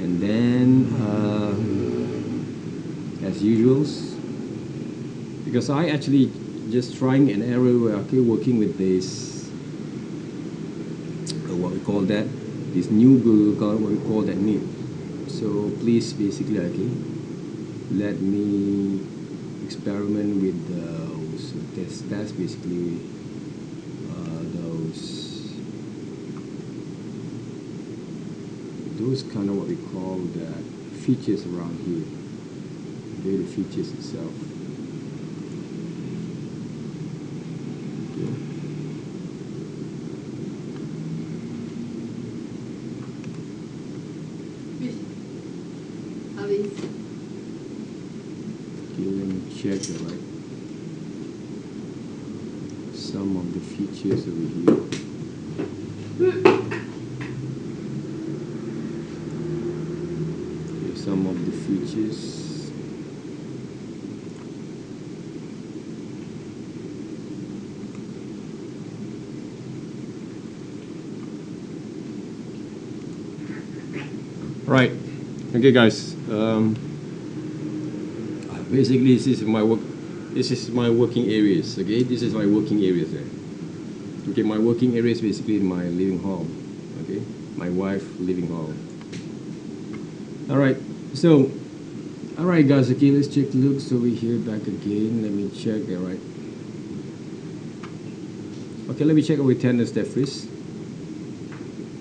And then as usual, because I actually just trying an error where okay working with this what we call that, this new Google, what we call that new. So please basically okay let me experiment with those that's basically those kind of what we call the features around here, the features itself. Okay, let me check right some of the features over here. Some of the features. Right. Okay, guys. Basically, this is my work. This is my working areas. Okay, this is my working areas there. Okay, my working area is basically my living hall. Okay, my wife living hall. All right. So, alright guys, okay, let's check looks over here back again. Let me check, alright. Okay, let me check our attendance there first,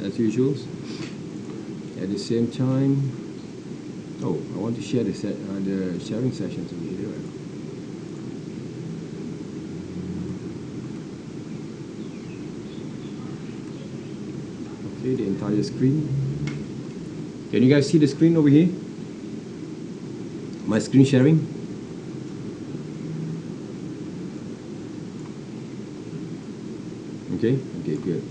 as usual. At the same time, oh, I want to share the sharing sessions over here. Right? Okay, the entire screen. Can you guys see the screen over here? My screen sharing. Okay, good.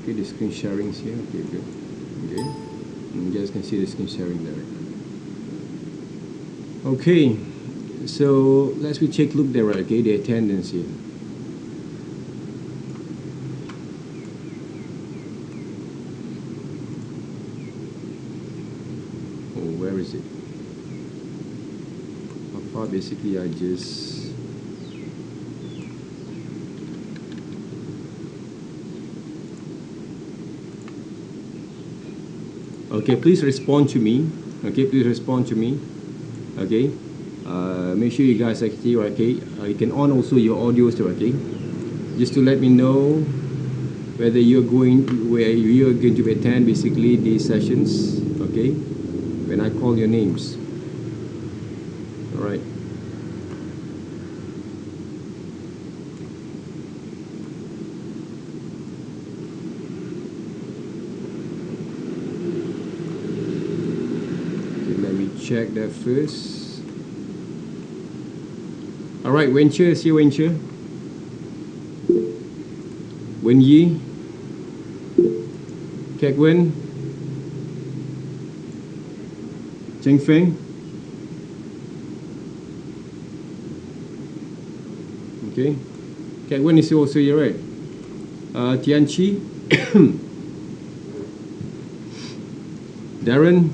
Okay, the screen sharing is here. Okay, good. Okay, and you guys can see the screen sharing there. Okay, so let's take a look there. Okay, the attendance here. Where is it? How far basically I just okay, please respond to me. Okay, please respond to me. Okay, make sure you guys actually okay. You can on also your audios too. Okay, just to let me know whether you're going to attend basically these sessions. Okay, when I call your names. All right. Okay, let me check that first. All right, Wenche, see Wenche. Wen Yi. Kek Wen. Cheng Feng. Okay. Kek Wen is also here, right? Tian Chi. Darren.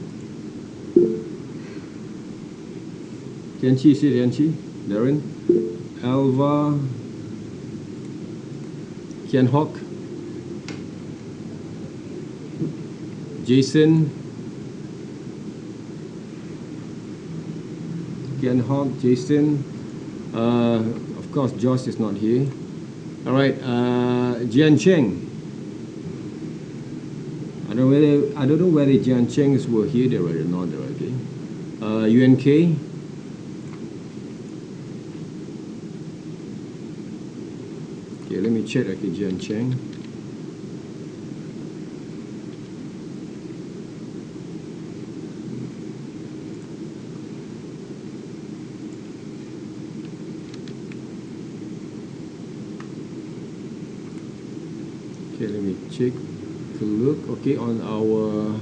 Tian Chi, see Tian Chi. Darren. Alva. Kian Hock. Jason. Kian Hock, Jason. Of course, Josh is not here. All right, Jian Cheng. I don't know whether Jian Chengs were here there or not. There, okay. UNK. Okay, let me check. Okay, Jian Cheng. Okay, let me check a look. Okay, on our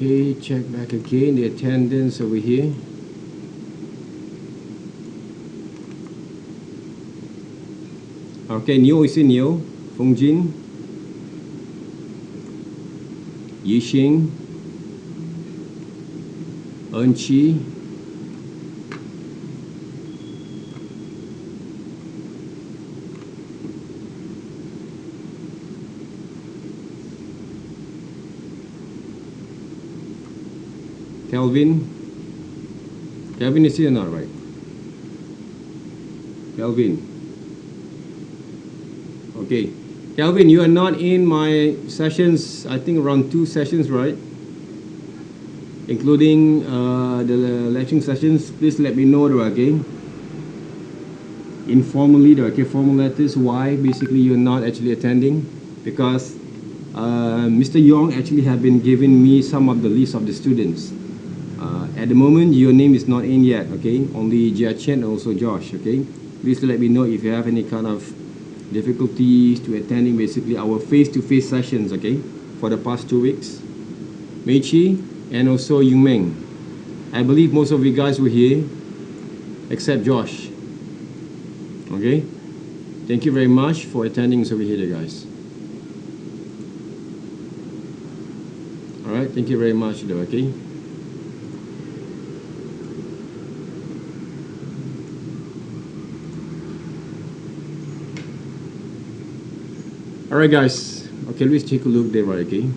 Okay, check back again the attendance over here. Okay, Neo is in Neo, Feng Jin, Yixing, Chi, Kelvin. Kelvin is here or not, right? Kelvin. Okay. Kelvin, you are not in my sessions, I think around 2 sessions, right? Including the lecturing sessions. Please let me know, okay? Informally, okay, formal letters, why basically you're not actually attending. Because Mr. Yong actually have been giving me some of the list of the students. At the moment, your name is not in yet, okay? Only Jia Chen and also Josh, okay? Please let me know if you have any kind of difficulties to attending basically our face-to-face sessions, okay? For the past 2 weeks. Mei Chi and also Yung Meng. I believe most of you guys were here, except Josh. Okay? Thank you very much for attending over here, guys. Alright, thank you very much, though, okay? Alright guys, okay, let's take a look there, right, okay?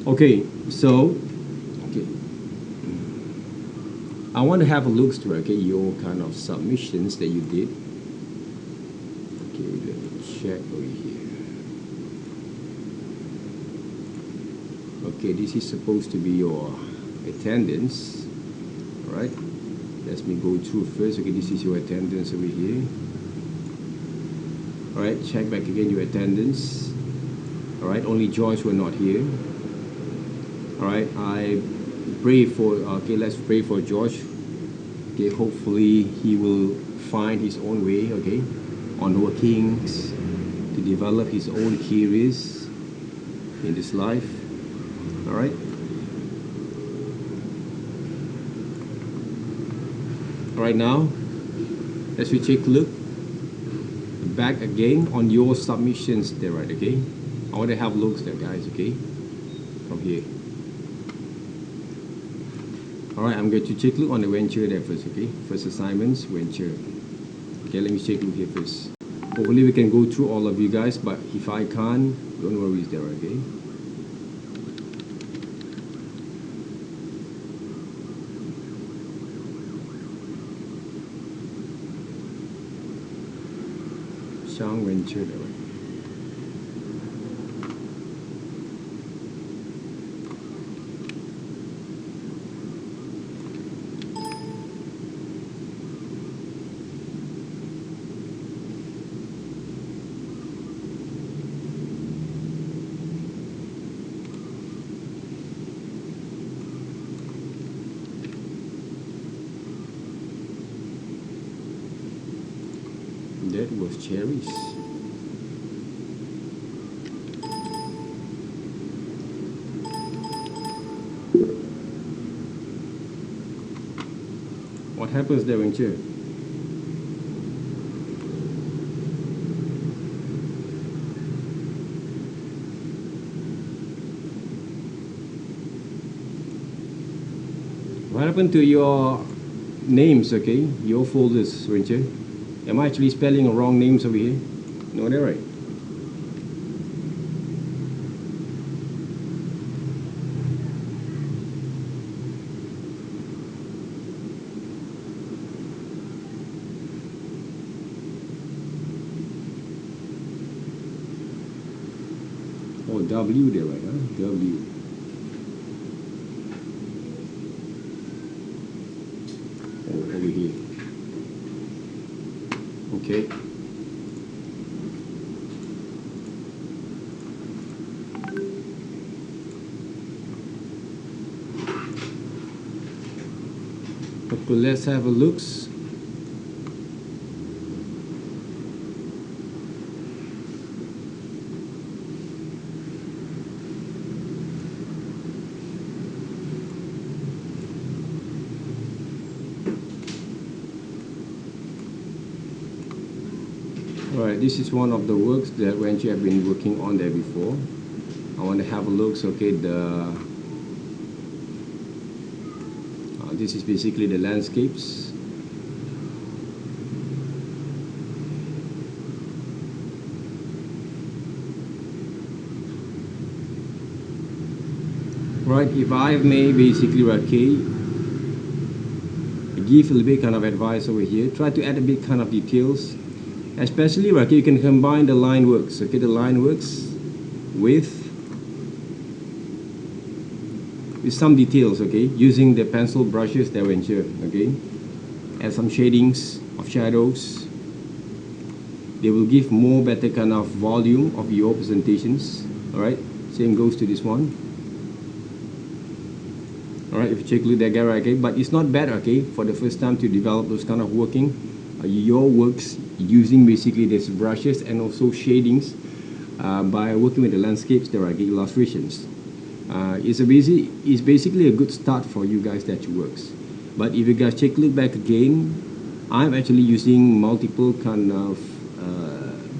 Okay, so, okay, I want to have a look through, okay, your kind of submissions that you did. Okay, let me check over here. Okay, this is supposed to be your attendance. Alright, let me go through first. Okay, this is your attendance over here. Alright, check back again your attendance. Alright, only Joyce were not here. Alright, I pray for, okay, let's pray for Josh. Okay, hopefully he will find his own way, okay, on working to develop his own careers in this life. Alright. Alright, now let's take a look back again on your submissions there, right, okay? I want to have looks there, guys, okay? From here. Alright, I'm going to take a look on the venture there first, okay? First assignments, venture. Okay, let me take a look here first. Hopefully we can go through all of you guys, but if I can't, don't worry, it's there, okay? Shang venture there, right? That was cherries. What happens there, venture? What happened to your names, okay? Your folders, venture? Am I actually spelling wrong names over here? No, they're right. Oh, W there, right? Huh? W. Oh, over here. Okay. So let's have a look. Alright, this is one of the works that Wenchi have been working on there before. I want to have a look. So, okay, this is basically the landscapes. Right, if I may basically, okay, give a little bit kind of advice over here, try to add a bit kind of details, especially, okay, you can combine the line works, okay, the line works with some details, okay, using the pencil brushes that were in here, okay, add some shadings of shadows. They will give more better kind of volume of your presentations. Alright, same goes to this one. Alright, if you check a look at that, okay, but it's not bad, okay, for the first time to develop those kind of working your works using basically these brushes and also shadings by working with the landscapes. There are illustrations. It's basically a good start for you guys that you works. But if you guys check a look back again, I'm actually using multiple kind of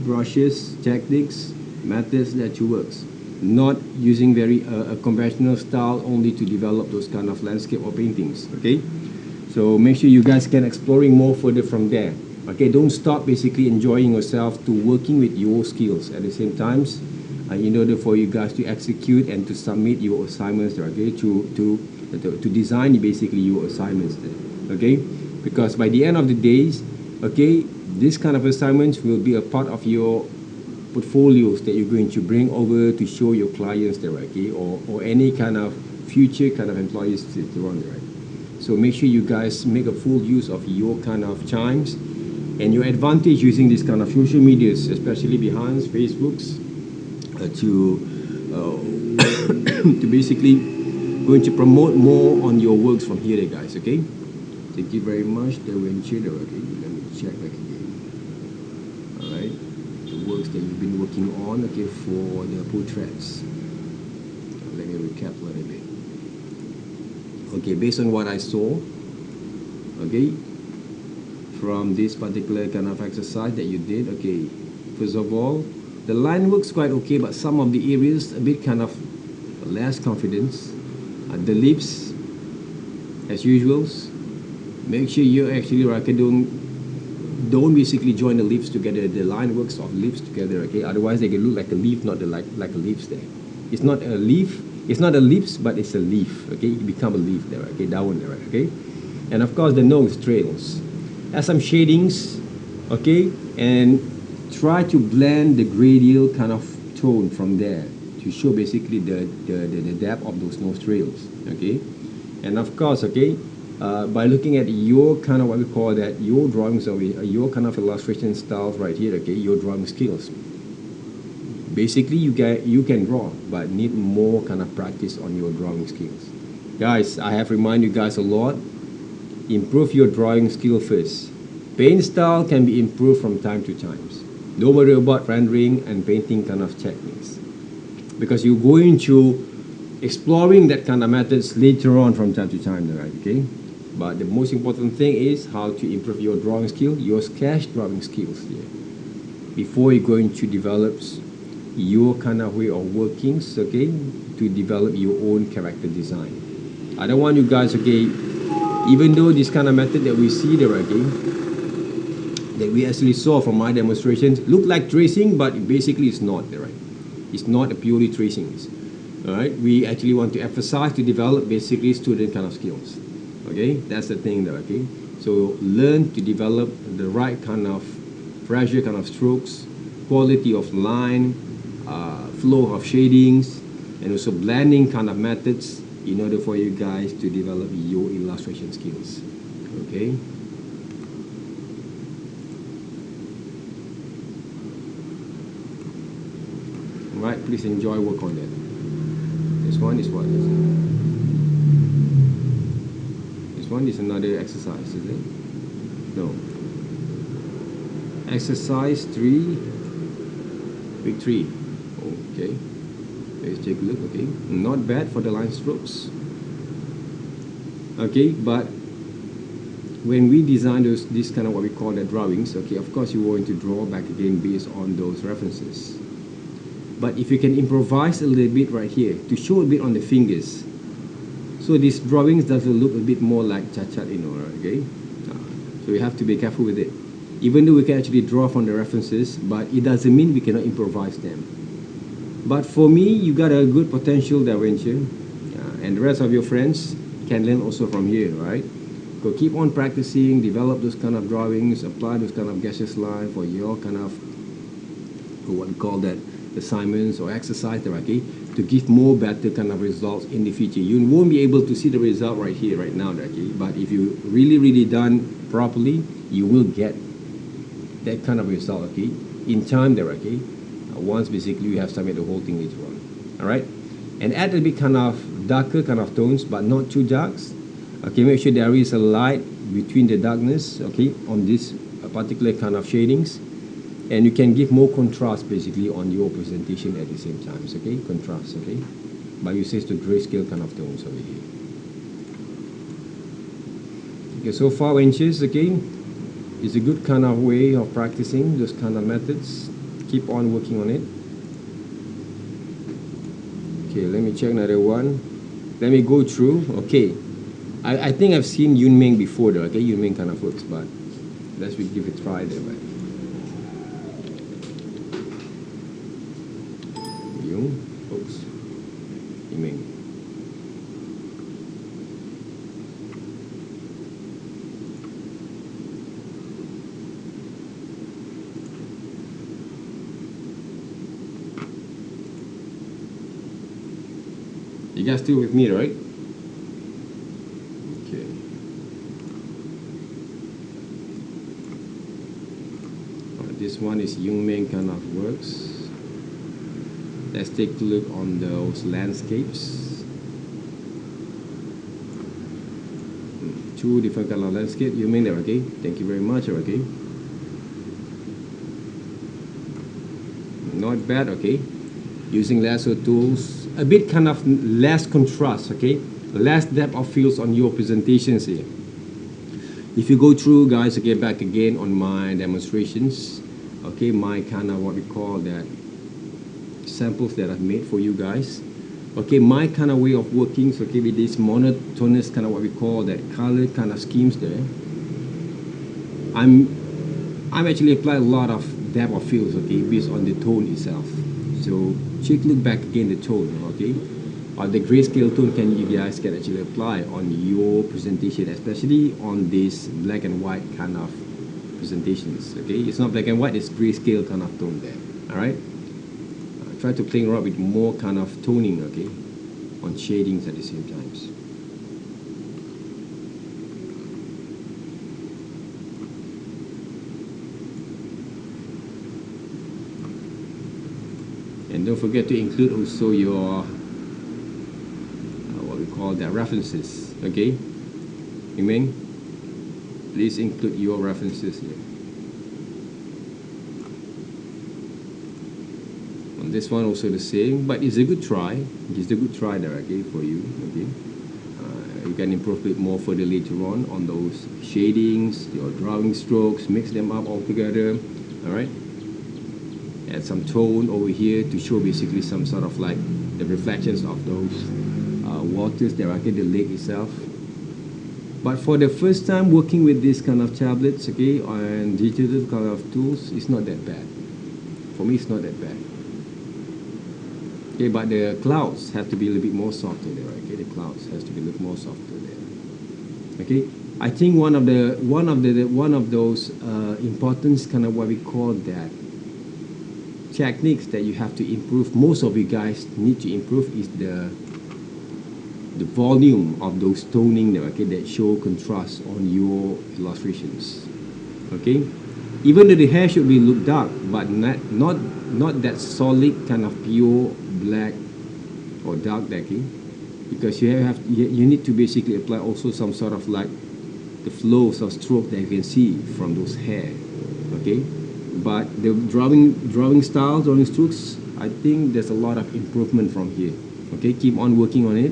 brushes, techniques, methods that you works. Not using very a conventional style only to develop those kind of landscape or paintings. Okay, so make sure you guys can exploring more further from there. Okay, don't stop basically enjoying yourself to working with your skills at the same times in order for you guys to execute and to submit your assignments. Okay, to design basically your assignments there. Okay, because by the end of the days, okay, this kind of assignments will be a part of your portfolios that you're going to bring over to show your clients there, okay, or any kind of future kind of employees later on, right? So make sure you guys make a full use of your kind of chimes and your advantage using this kind of social medias, especially behind Facebooks, to to basically going to promote more on your works from here, guys. Okay, thank you very much. Okay, let me check back again. All right, the works that you've been working on, okay, for the portraits. Let me recap a little bit. Okay, based on what I saw, okay, from this particular kind of exercise that you did, okay, first of all, the line works quite okay, but some of the areas a bit kind of less confidence. The lips, as usual, make sure you actually don't basically join the lips together, the line works of lips together, okay, otherwise they can look like a leaf, not like a leaf there. It's not a leaf, it's not a lips, but it's a leaf, okay, it become a leaf there, okay, that one there, okay. And of course the nose trails, add some shadings, okay, and try to blend the gradient kind of tone from there to show basically the depth of those nose trails, okay. And of course, okay, by looking at your kind of what we call that, your drawings of your kind of illustration styles right here, okay, your drawing skills. Basically, you can draw, but need more kind of practice on your drawing skills. Guys, I have reminded you guys a lot. Improve your drawing skill first. Paint style can be improved from time to time. Don't worry about rendering and painting kind of techniques, because you're going to exploring that kind of methods later on from time to time, right? Okay, but the most important thing is how to improve your drawing skill, your sketch drawing skills here, before you're going to develop your kind of way of workings, okay, to develop your own character design. I don't want you guys, okay, even though this kind of method that we see there, okay, that we actually saw from my demonstrations look like tracing, but basically it's not there, right? It's not a purely tracing. All right, we actually want to emphasize to develop basically student kind of skills. Okay, that's the thing there. Okay, so learn to develop the right kind of pressure kind of strokes, quality of line, flow of shadings, and also blending kind of methods in order for you guys to develop your illustration skills. Okay. Right, please enjoy work on that. This one is what? This one is another exercise, is it? No. Exercise 3, week 3. Okay. Let's take a look. Okay. Not bad for the line strokes. Okay, but when we design this kind of what we call the drawings, okay, of course you want to draw back again based on those references. But if you can improvise a little bit right here to show a bit on the fingers, so these drawings doesn't look a bit more like cha-cha, you know, okay? So you have to be careful with it. Even though we can actually draw from the references, but it doesn't mean we cannot improvise them. But for me, you got a good potential there, Venture, and the rest of your friends can learn also from here, right? Go keep on practicing, develop those kind of drawings, apply those kind of gaseous line for your kind of what we call that assignments or exercise, okay, to give more better kind of results in the future. You won't be able to see the result right here, right now, okay, but if you really done properly, you will get that kind of result, okay, in time there, okay, once basically you have submitted the whole thing later on. All right, and add a bit kind of darker kind of tones, but not too darks. Okay, make sure there is a light between the darkness, okay, on this particular kind of shadings, and you can give more contrast basically on your presentation at the same time, okay, contrast, okay, by using the grayscale kind of tones over here. Okay, so 4 inches, okay, is a good kind of way of practicing those kind of methods. Keep on working on it. Okay, let me check another one. Let me go through. Okay, I think I've seen Yun Ming before though, okay, Yun Ming kind of works, but let's give it a try there, right? Oops, Yun Ming. You guys still with me, right? Okay. This one is Yun Ming kind of works. Let's take a look on those landscapes. 2 different kind of landscape. Yun Ming there, okay? Thank you very much, okay? Not bad, okay? Using lasso tools, a bit kind of less contrast, okay? Less depth of fields on your presentations here. If you go through, guys, okay, back again on my demonstrations, okay, my kind of what we call that samples that I've made for you guys, okay, my kind of way of working, so okay, with this monotonous kind of what we call that color kind of schemes there, I'm actually apply a lot of depth of fields, okay, based on the tone itself. So take a look back again the tone, okay, or the grayscale tone you guys can actually apply on your presentation, especially on this black and white kind of presentations, okay. It's not black and white, it's grayscale kind of tone there. All right, try to play around with more kind of toning, okay, on shadings at the same times. And don't forget to include also your what we call that references, okay. Yun Ming, please include your references here. On this one also the same, but it's a good try. It's a good try there, okay, for you, okay. You can improve a bit more further later on those shadings, your drawing strokes, mix them up all together. All right. Add some tone over here to show basically some sort of like the reflections of those waters there, okay, the lake itself. But for the first time working with this kind of tablets, okay, and digital kind of tools, it's not that bad. For me, it's not that bad. Okay, but the clouds have to be a little bit more softer there, okay. The clouds has to be a little more softer there. Okay, I think one of those important kind of what we call that techniques that you have to improve, most of you guys need to improve, is the volume of those toning there, okay, that show contrast on your illustrations, okay. Even though the hair should be look dark, but not that solid kind of pure black or dark, okay. because you need to basically apply also some sort of like the flows of stroke that you can see from those hair, okay? But the drawing style, drawing strokes, I think there's a lot of improvement from here. Okay, keep on working on it,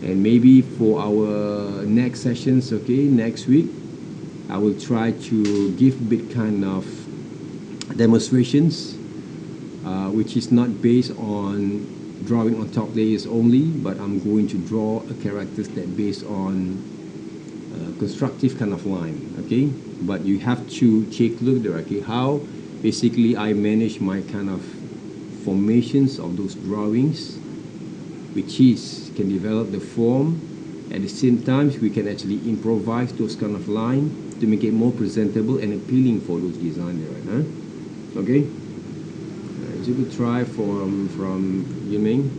and maybe for our next sessions, okay, next week, I will try to give a bit kind of demonstrations, which is not based on drawing on top layers only, but I'm going to draw a characters that based on constructive kind of line, okay? But you have to take a look there, okay, how basically I manage my kind of formations of those drawings, which is can develop the form. At the same time, we can actually improvise those kind of line to make it more presentable and appealing for those design there, right? Huh? Okay? So we try from Yiming.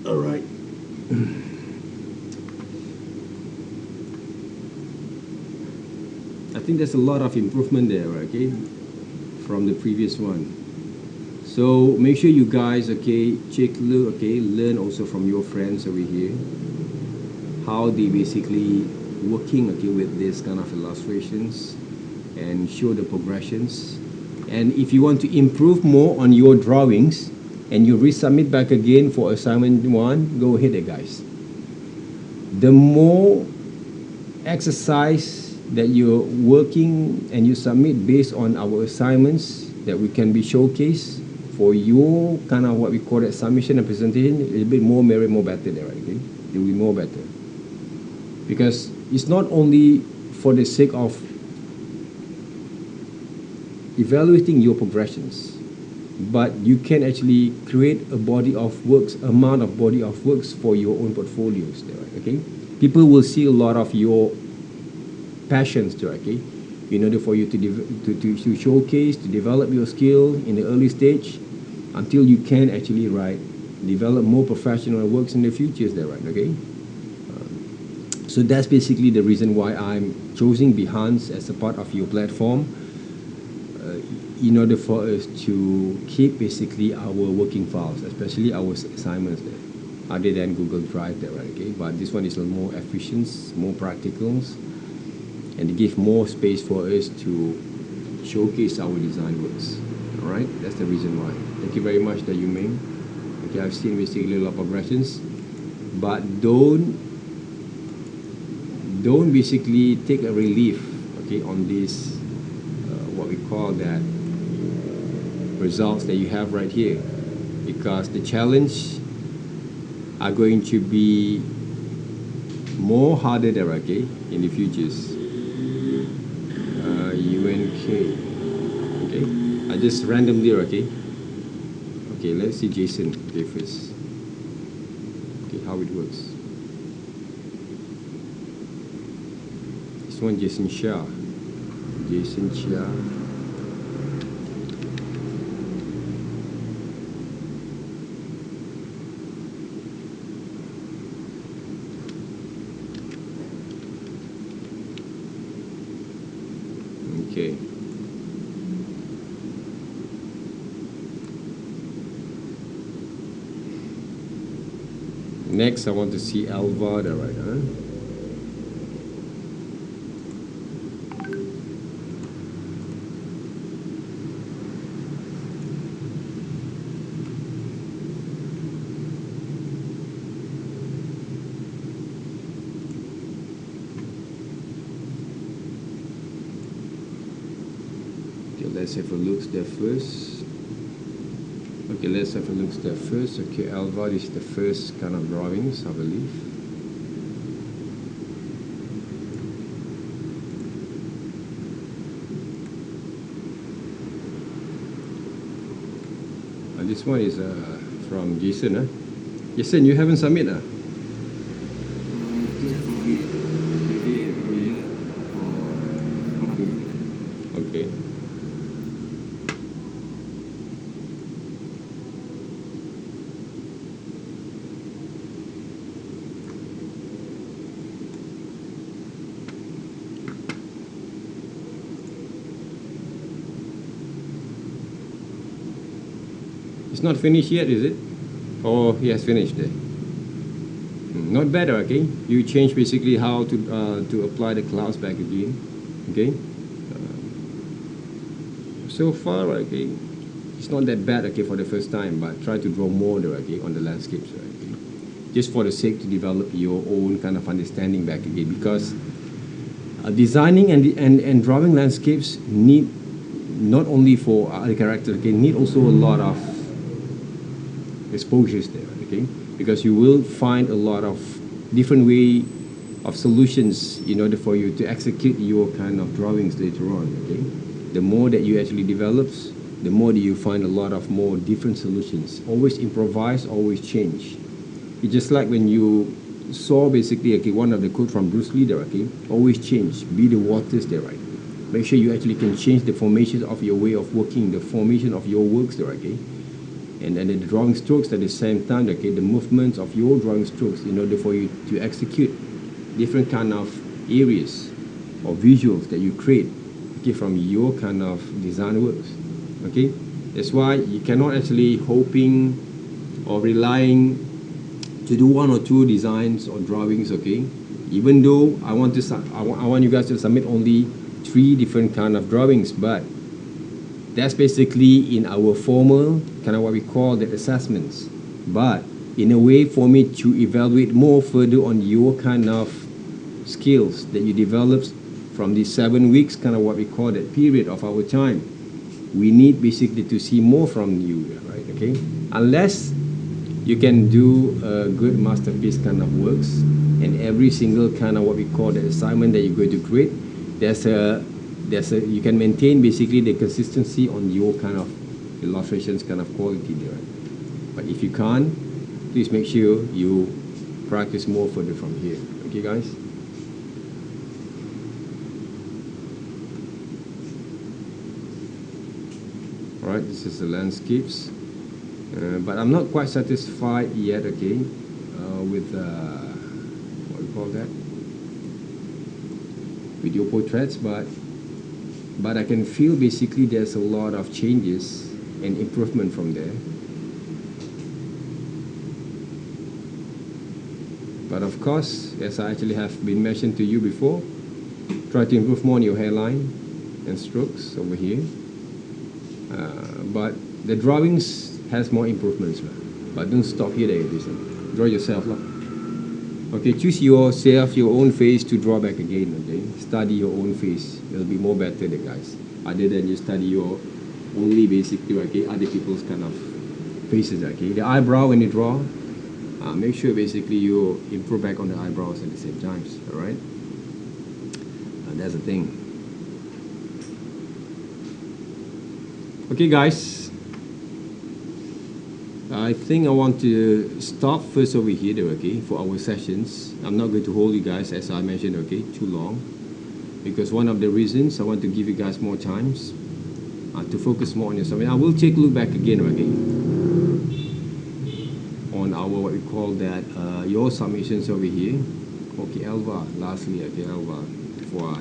All right. I think there's a lot of improvement there, okay, from the previous one. So make sure you guys, okay, check, look, okay, learn also from your friends over here how they basically working, okay, with this kind of illustrations and show the progressions. And if you want to improve more on your drawings and you resubmit back again for assignment 1, go ahead, guys. The more exercise that you're working and you submit based on our assignments that we can be showcased for your kind of what we call it submission and presentation, a little bit more merit, more better there, right? Okay? It will be more better. Because it's not only for the sake of evaluating your progressions, but you can actually create a body of works, amount of body of works for your own portfolios there, right? Okay? People will see a lot of your passions there, okay? In order for you to showcase, to develop your skill in the early stage until you can actually, right, develop more professional works in the futures there, right? Okay? So that's basically the reason why I'm choosing Behance as a part of your platform, in order for us to keep basically our working files, especially our assignments there, other than Google Drive there, right? Okay? But this one is a little more efficient, more practical, and to give more space for us to showcase our design works. All right, that's the reason why. Thank you very much, Yu Ming. Okay, I've seen basically a lot of progressions, but don't basically take a relief, okay, on this what we call that results that you have right here, because the challenge are going to be more harder there, okay, in the futures. UNK, okay, I just randomly, okay, let's see Jason, okay, first, okay, how it works. This one, Jason Shah. Okay. Next, I want to see Alvada, right? Huh? Let's have a look there first. Okay, let's have a look there first. Okay, Alva is the first kind of drawings, I believe. This one is from Jason. Huh? Jason, you haven't submitted? Huh? Okay. It's not finished yet, is it? Oh, he has finished there. Not better, okay? You change basically how to apply the clouds back again, okay? So far, okay, it's not that bad, okay, for the first time, but try to draw more there, okay, on the landscapes, okay? Just for the sake to develop your own kind of understanding back again, because designing and drawing landscapes need not only for the character, okay, need also a lot of exposures there, okay? Because you will find a lot of different way of solutions in order for you to execute your kind of drawings later on, okay? The more that you actually develop, the more that you find a lot of more different solutions. Always improvise, always change. It's just like when you saw basically, okay, one of the quote from Bruce Lee there, okay? Always change, be the waters there, right? Make sure you actually can change the formation of your way of working, the formation of your works there, okay? And then the drawing strokes at the same time, okay, the movements of your drawing strokes in order for you to execute different kind of areas or visuals that you create, okay, from your kind of design works, okay? That's why you cannot actually hoping or relying to do one or two designs or drawings, okay? Even though I want you guys to submit only 3 different kind of drawings, but that's basically in our formal kind of what we call the assessments. But in a way for me to evaluate more further on your kind of skills that you developed from these 7 weeks, kind of what we call that period of our time, we need basically to see more from you, right? Okay, unless you can do a good masterpiece kind of works, and every single kind of what we call the assignment that you're going to create, you can maintain basically the consistency on your kind of illustrations kind of quality there. But if you can't, please make sure you practice more further from here. Okay, guys? Alright, this is the landscapes. But I'm not quite satisfied yet, okay, with what do you call that? Video portraits, but I can feel basically there's a lot of changes and improvement from there. But of course, as I actually have been mentioned to you before, try to improve more on your hairline and strokes over here. But the drawings has more improvements, but don't stop here there, listen. Draw yourself, lah. Okay, choose yourself, your own face to draw back again, okay? Study your own face. It'll be more better there, guys. Other than you study your only basically, okay, other people's kind of faces, okay? The eyebrow when you draw, make sure basically you improve back on the eyebrows at the same times, alright? That's the thing. Okay, guys. I think I want to stop first over here though, okay, for our sessions. I'm not going to hold you guys, as I mentioned, okay, too long, because one of the reasons I want to give you guys more times to focus more on your submission. I will take a look back again, okay, on our what we call that your submissions over here. Okay, Elva, lastly, okay, Elva, before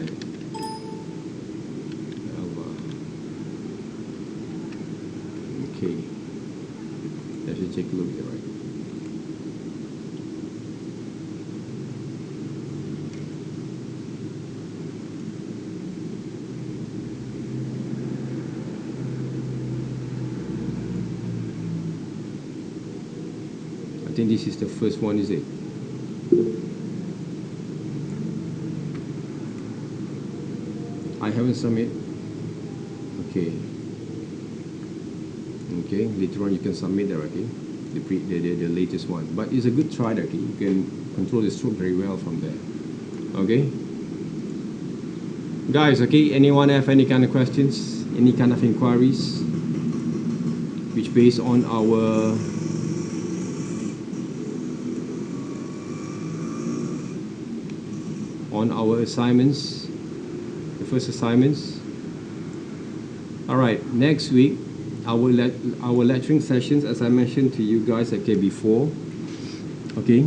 Elva, okay. Let's just take a look here, right? I think this is the first one, is it? I haven't submit. Okay. Okay, later on you can submit that, okay, the latest one. But it's a good try, okay. You can control the stroke very well from there. Okay, guys. Okay, anyone have any kind of questions, any kind of inquiries, which based on our assignments, the first assignments. All right, next week our lecturing sessions, as I mentioned to you guys, okay, before, okay,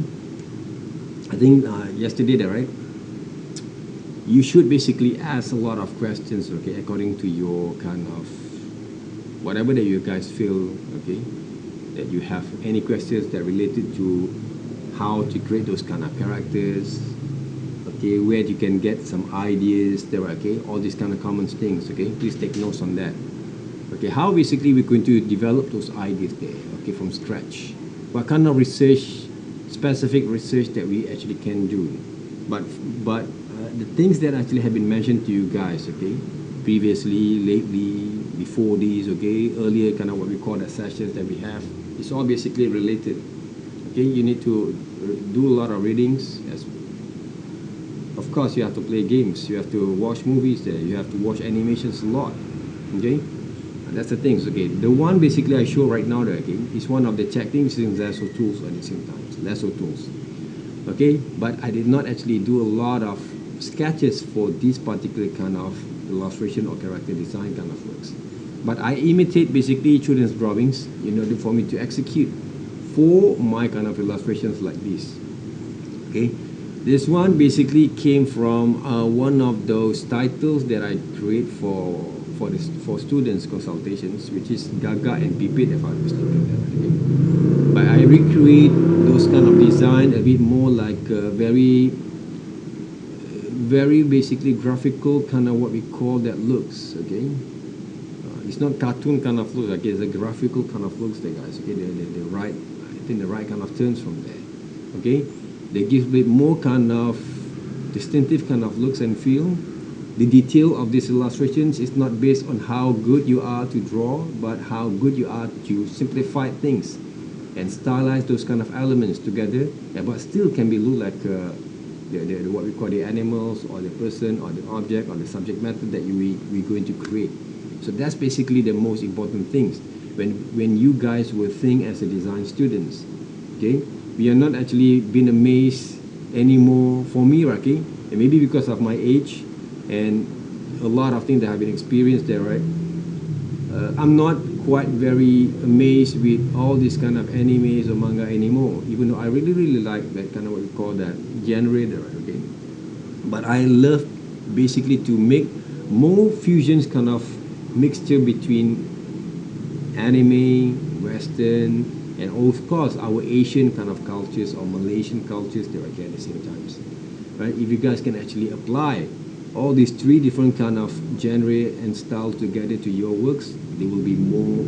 I think yesterday there, right, you should basically ask a lot of questions, okay, according to your kind of whatever that you guys feel, okay, that you have any questions that related to how to create those kind of characters, okay, where you can get some ideas there, okay, all these kind of common things, okay, please take notes on that. Okay, how basically we're going to develop those ideas there, okay, from scratch. What kind of research, specific research that we actually can do. But the things that actually have been mentioned to you guys, okay, previously, lately, before these, okay, earlier, kind of what we call the sessions that we have, it's all basically related. Okay, you need to do a lot of readings. As of course, you have to play games, you have to watch movies there, you have to watch animations a lot. Okay, and that's the things. Okay, the one basically I show right now there, okay, is one of the checking using lasso tools at the same time. Lasso tools. Okay, but I did not actually do a lot of sketches for this particular kind of illustration or character design kind of works. But I imitate basically children's drawings in order for me to execute for my kind of illustrations like this. Okay, this one basically came from one of those titles that I create for students consultations, which is Gaga and Pipit, if I'm mistaken. Okay? But I recreate those kind of design a bit more like very basically graphical kind of what we call that looks. Okay, it's not cartoon kind of looks. Okay, it's a graphical kind of looks there, guys. Okay, the right, I think the right kind of turns from there. Okay, they give a bit more kind of distinctive kind of looks and feel. The detail of these illustrations is not based on how good you are to draw, but how good you are to simplify things and stylize those kind of elements together, but still can be look like what we call the animals or the person or the object or the subject matter that we're going to create. So that's basically the most important things when you guys will think as a design students. Okay, we are not actually being amazed anymore. For me, okay, and maybe because of my age and a lot of things that have been experienced there, right? I'm not quite very amazed with all this kind of animes or manga anymore, even though I really like that kind of what we call that genre there, right? Okay, but I love basically to make more fusions, kind of mixture between anime, Western, and of course our Asian kind of cultures or Malaysian cultures there, okay, at the same times, right? If you guys can actually apply all these three different kind of genre and style together to your works, they will be more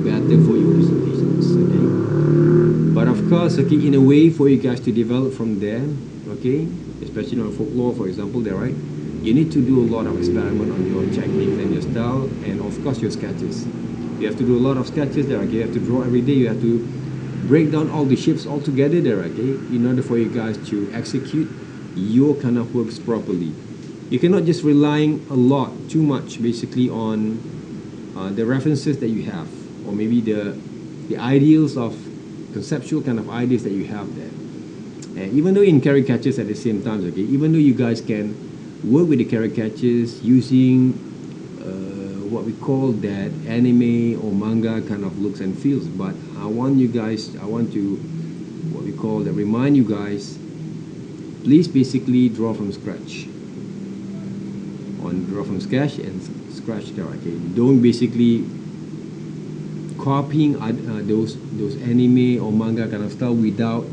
better for your presentations. Okay, but of course, okay, in a way for you guys to develop from there, okay, especially on folklore, for example, there, right? You need to do a lot of experiment on your techniques and your style, and of course your sketches. You have to do a lot of sketches there. Okay, you have to draw every day. You have to break down all the shapes all together there. Okay, in order for you guys to execute your kind of works properly. You cannot just relying a lot, too much, basically on the references that you have, or maybe the ideals of conceptual kind of ideas that you have there. And even though in caricatures at the same time, okay, even though you guys can work with the caricatures using what we call that anime or manga kind of looks and feels, but I want to what we call that remind you guys, please basically draw from scratch. Draw from scratch and scratch there. Okay, don't basically copying those anime or manga kind of style without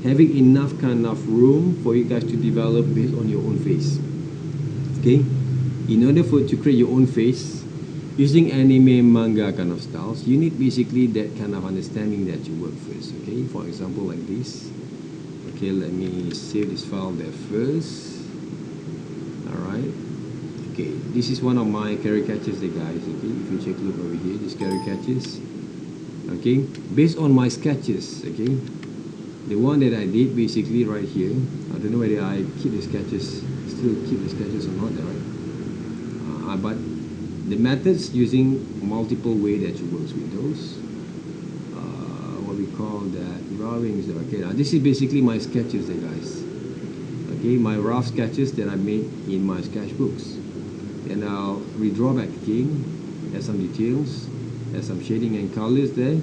having enough kind of room for you guys to develop based on your own face. Okay, in order to create your own face using anime manga kind of styles, you need basically that kind of understanding that you work first. Okay, for example like this. Okay, let me save this file there first. Alright. Okay, this is one of my caricatures there, guys. Okay, if you take a look over here, these caricatures. Okay, based on my sketches. Okay, the one that I did basically right here. I don't know whether I still keep the sketches or not, right? But the methods using multiple way that you work with those. What we call that drawings there. Okay, now this is basically my sketches there, guys. Okay, my rough sketches that I made in my sketchbooks, and I'll redraw back again, add some details, add some shading and colors there,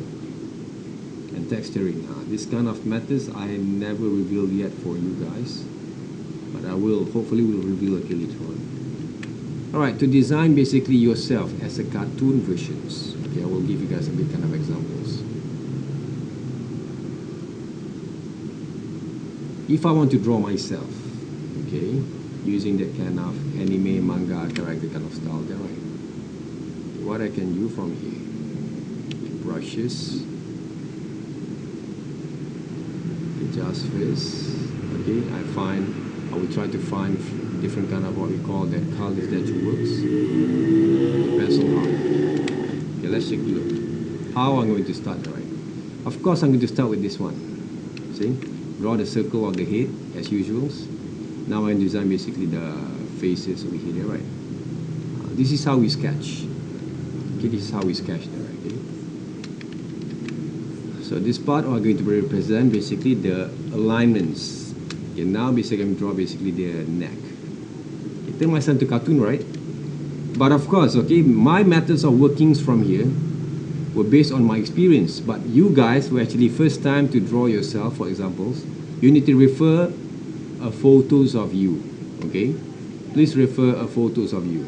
and texturing. This kind of methods I never revealed yet for you guys, but I will hopefully reveal it later on. Alright, to design basically yourself as a cartoon versions. Okay, I will give you guys a bit kind of examples. if I want to draw myself, okay, using that kind of anime, manga, character kind of style there, right? What I can do from here, brushes, adjust first, okay, I will try to find different kind of what we call that colors that works, depends on how. Okay, let's take a look. How I'm going to start, right? Of course, I'm going to start with this one. See? Draw the circle of the head as usual. Now I design basically the faces over here, right? This is how we sketch. Okay, this is how we sketch there, right? Okay? So this part are going to represent basically the alignments. Okay, now basically I'm draw basically the neck. Okay, turn myself to cartoon, right? But of course, okay, my methods of workings from here were based on my experience, but you guys were actually first time to draw yourself, for examples, you need to refer photos of you, okay? Please refer photos of you.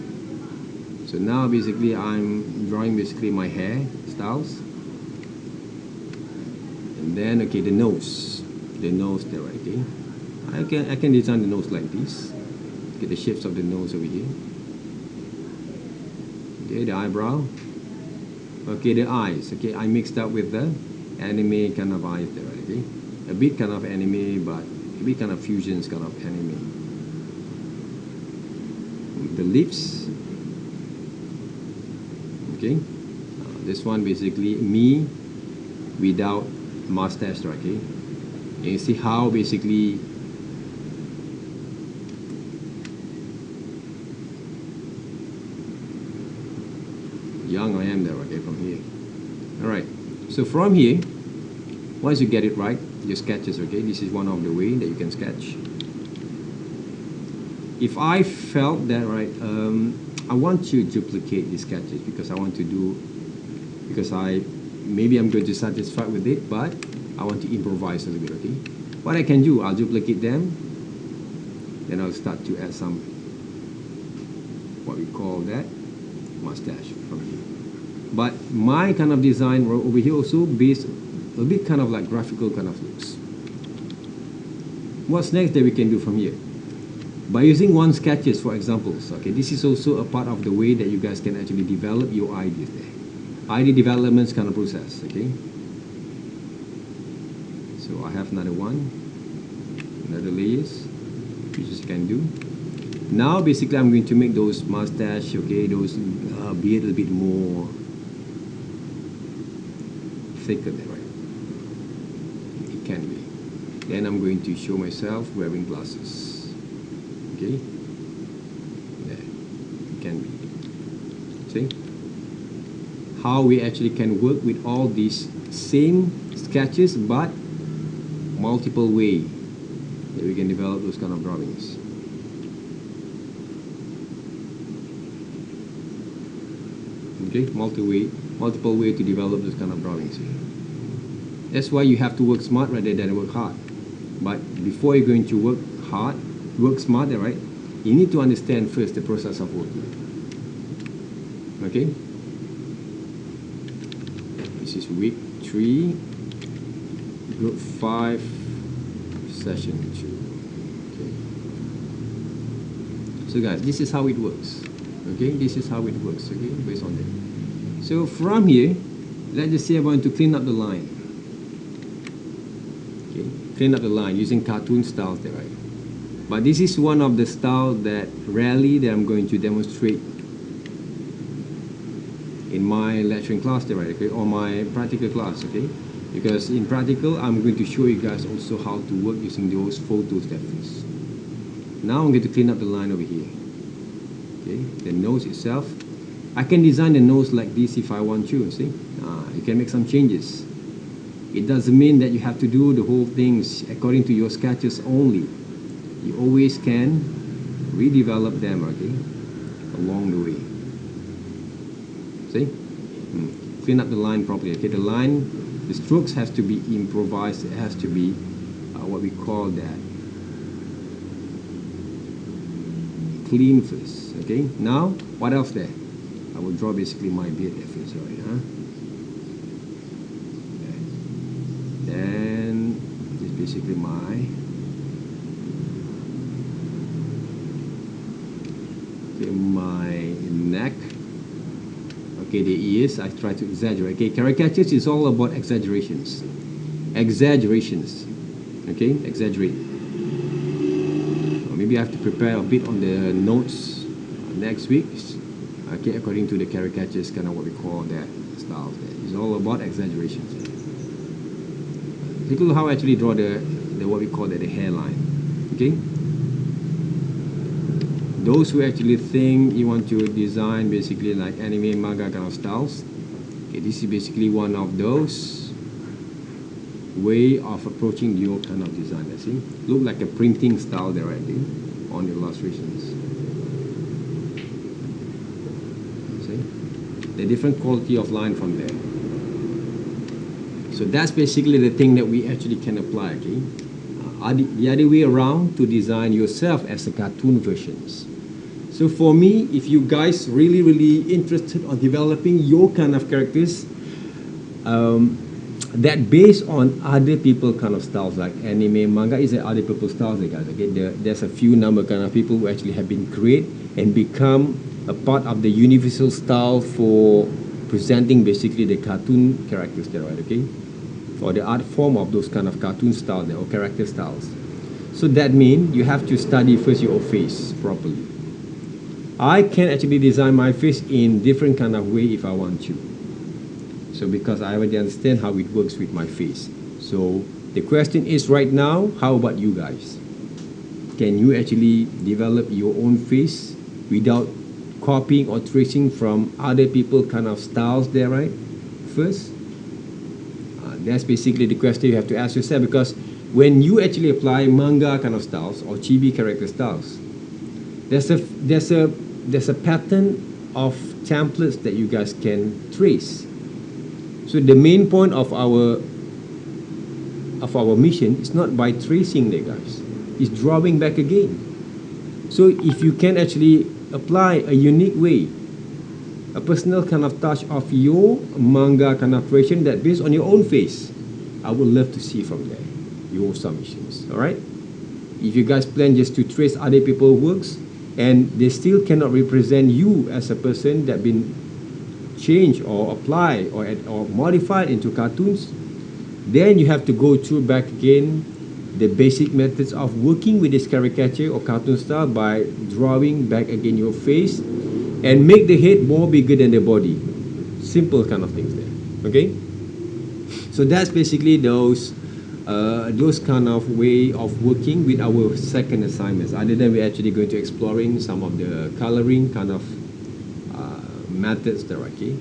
So now basically I'm drawing basically my hair styles, and then okay, the nose there, right? Okay, I can design the nose like this. Get the shapes of the nose over here. Okay, the eyebrow. Okay, the eyes. Okay, I mixed up with the anime kind of eyes there, okay? A bit kind of anime, but a bit kind of fusions kind of anime. The lips. Okay, this one basically me without mustache, right? Okay, you see how basically young I am there, okay, from here. Alright, so from here, once you get it right, your sketches, okay, this is one of the way that you can sketch. If I felt that, right, I want to duplicate these sketches because I want to do, because maybe I'm going to satisfied with it, but I want to improvise a little bit, okay. What I can do, I'll duplicate them, then I'll start to add some, what we call that, mustache from here. But my kind of design over here also based a bit kind of like graphical kind of looks. What's next that we can do from here? By using one sketches for examples, okay, this is also a part of the way that you guys can actually develop your ideas there. Idea development kind of process, okay. So I have another one, another layers, which you can do. Now basically I'm going to make those mustache, okay, those beard a bit more thicker there, right? It can be. Then I'm going to show myself wearing glasses. Okay? There. It can be. See? How we actually can work with all these same sketches but multiple way that we can develop those kind of drawings. Okay, multiple way to develop this kind of drawings. That's why you have to work smart rather than work hard. But before you're going to work smart, right? You need to understand first the process of working. Okay. This is week 3, group 5, session 2. Okay. So guys, this is how it works. Okay, this is how it works, okay, based on that. So from here, let's just say I want to clean up the line. Okay, clean up the line using cartoon styles there, right? But this is one of the styles that rarely that I'm going to demonstrate in my lecturing class there, right? Okay, or my practical class, okay? Because in practical, I'm going to show you guys also how to work using those photos there first. Now I'm going to clean up the line over here. Okay, the nose itself, I can design the nose like this if I want to, see? You can make some changes. It doesn't mean that you have to do the whole things according to your sketches only. You always can redevelop them, okay, along the way. See? Clean up the line properly, okay? The line, the strokes has to be improvised. It has to be what we call that clean first. Okay, now what else there? I will draw basically my beard there first, right? Huh? Okay. Then this is basically my Okay, my neck. Okay, the ears, I try to exaggerate. Okay, caricatures is all about exaggerations. Exaggerations. Okay, exaggerate. Maybe I have to prepare a bit on the notes next week. Okay, according to the caricatures, kind of what we call that style. It's all about exaggerations. Take a look how I actually draw the what we call the hairline. Okay. Those who actually think you want to design basically like anime, manga kind of styles, okay, this is basically one of those way of approaching your kind of design. See, look like a printing style there, right? On the illustrations. See, the different quality of line from there. So that's basically the thing that we actually can apply. Okay, the other way around to design yourself as a cartoon versions. So for me, if you guys really interested on developing your kind of characters, that based on other people kind of styles like anime, manga is other people's styles, guys. Okay, there's a few number kind of people who actually have been created and become a part of the universal style for presenting basically the cartoon characters there, right? Okay, or the art form of those kind of cartoon styles or character styles. So that means you have to study first your face properly. I can actually design my face in different kind of way if I want to. So because I already understand how it works with my face. So the question is right now, how about you guys? Can you actually develop your own face without copying or tracing from other people kind of styles there, right? First, that's basically the question you have to ask yourself, because when you actually apply manga kind of styles or chibi character styles, there's a pattern of templates that you guys can trace. So the main point of our mission is not by tracing the guys, it's drawing back again. So if you can actually apply a unique way, a personal kind of touch of your manga kind of creation that based on your own face, I would love to see from there your submissions. All right, if you guys plan just to trace other people's works and they still cannot represent you as a person that been changed or applied or modified into cartoons, then you have to go through back again the basic methods of working with this caricature or cartoon style by drawing back again your face and make the head more bigger than the body. Simple kind of things there. Okay, so that's basically those kind of way of working with our second assignments. Other than we're actually going to exploring some of the coloring kind of methods there, okay,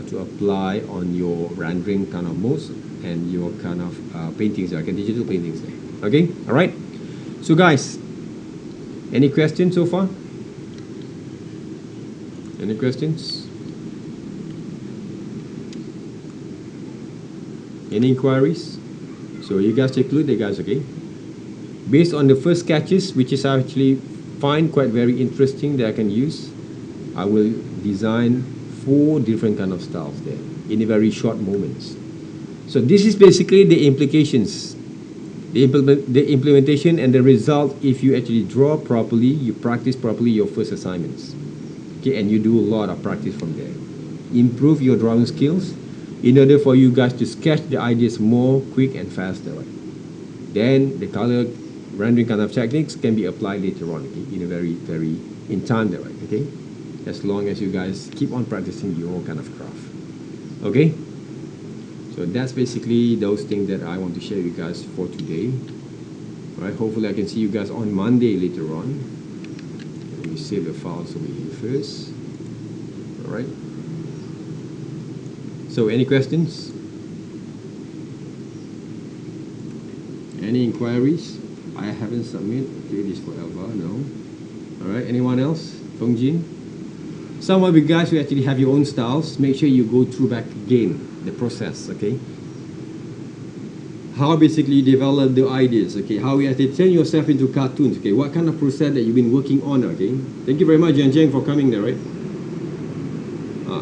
to apply on your rendering kind of modes and your kind of paintings there, okay, digital paintings there. Okay, all right. So guys, any questions so far? Any questions? Any inquiries? So you guys take a look there, guys, okay? Based on the first sketches, which is I actually find quite very interesting that I can use, I will design 4 different kind of styles there in a very short moments. So this is basically the implications, the implementation and the result if you actually draw properly, you practice properly your first assignments. Okay, and you do a lot of practice from there. Improve your drawing skills in order for you guys to sketch the ideas more quick and faster, right? Then the color rendering kind of techniques can be applied later on, okay, in a very in time there, right? Okay, as long as you guys keep on practicing your kind of craft. Okay, so that's basically those things that I want to share with you guys for today. All right, hopefully I can see you guys on Monday later on. Let me save the files over here first. All right, so any questions, any inquiries? I haven't submitted. Okay, this for Elva, no. All right, anyone else? Fongjin? Some of you guys who actually have your own styles, make sure you go through back again the process, okay? How basically develop the ideas, okay? How you actually turn yourself into cartoons, okay? What kind of process that you've been working on, okay? Thank you very much, Jian Cheng, for coming there, right?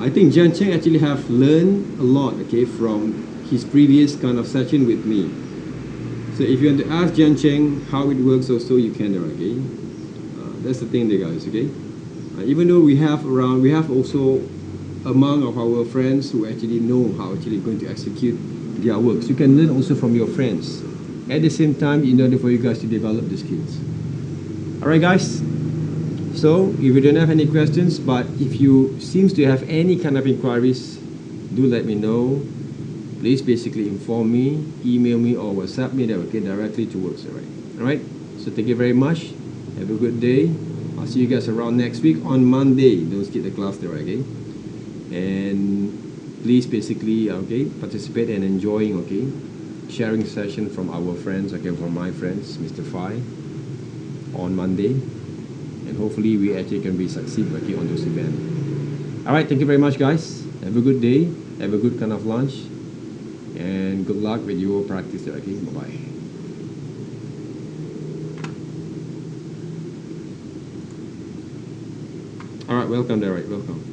I think Jian Cheng actually have learned a lot, okay, from his previous kind of session with me. So if you want to ask Jian Cheng how it works, also you can, okay? That's the thing there, guys, okay? Even though we have also among of our friends who actually know how actually going to execute their works. You can learn also from your friends. At the same time, in order for you guys to develop the skills. Alright guys, so if you don't have any questions, but if you seems to have any kind of inquiries, do let me know. Please basically inform me, email me or WhatsApp me directly to works. Alright, so thank you very much. Have a good day. I'll see you guys around next week on Monday. Don't skip the class there, okay? And please basically participate and enjoying sharing session from our friends, from my friends, Mr. Fai, on Monday, and hopefully we actually can be succeed on those events. All right, thank you very much, guys. Have a good day. Have a good kind of lunch, and good luck with your practice there. Okay, bye bye. All right, welcome there. Right, welcome.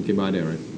Okay, bye there. Right.